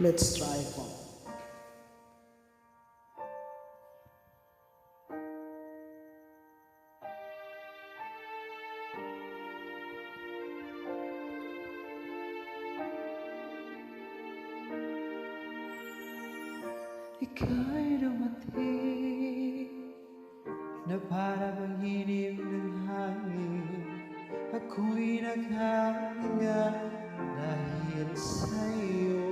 Let's try one. Ika'y dumating na para bang hinip ng hangin. Ako'y naghahinga dahil sa'yo.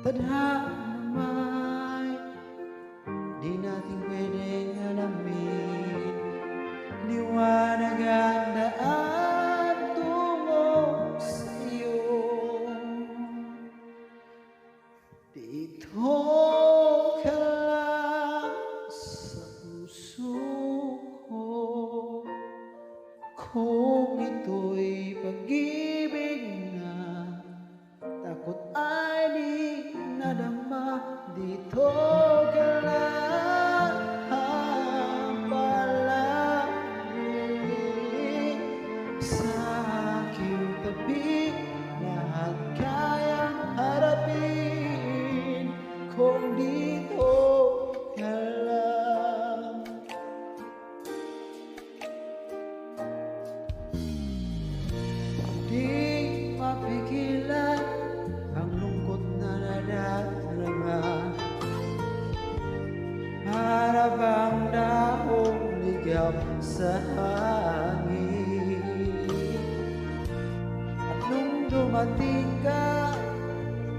Tadhana may di natin pwedeng alamin. Liwanag ang daan tungo sa'yo. Dito ka lang sa puso ko, kung ito'y pag-ibig na takot ay di nadama. Dito ka lang palagi sa aking tabi, lahat kayang harapin kung dito ka lang. Di mapigilan ang lungkot na nadarama, para bang daong ligaw sa hangin. At nung dumating ka,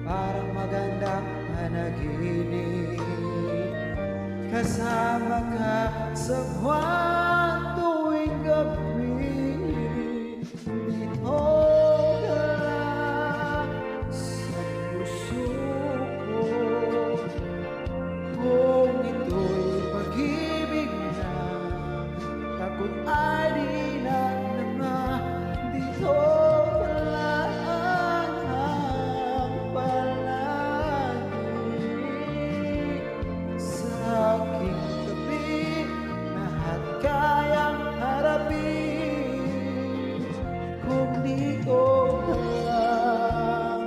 parang magandang panaginip, kasama ka sa buwan tuwing gabi. Dito ka lang sa puso ko, kung ito'y pag-ibig na takot ay di nadama. Dito ka lang palagi sa aking tabi, lahat kayang harapin kung dito ka lang.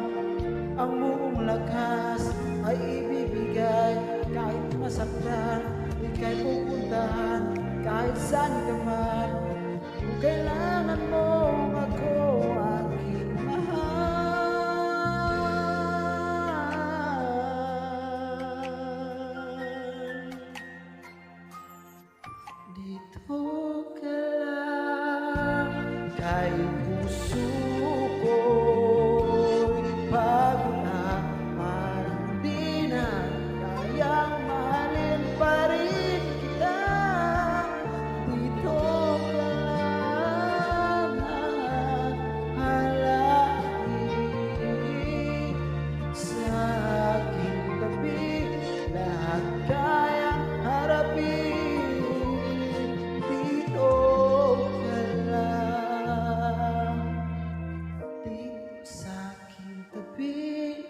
Ang buong lakas ay ibibigay, kahit masaktan, ika'y pupuntahan kahit saan ka man. Kung kailangan mo ako, aking mahal. Dito ka lang, kahit puso ko'y pagod na, parang di na kayang mahalin pa rin kita. Dito ka lang palagi sa aking tabi, lahat kayang harapin. Dito ka lang, dito sa aking tabi.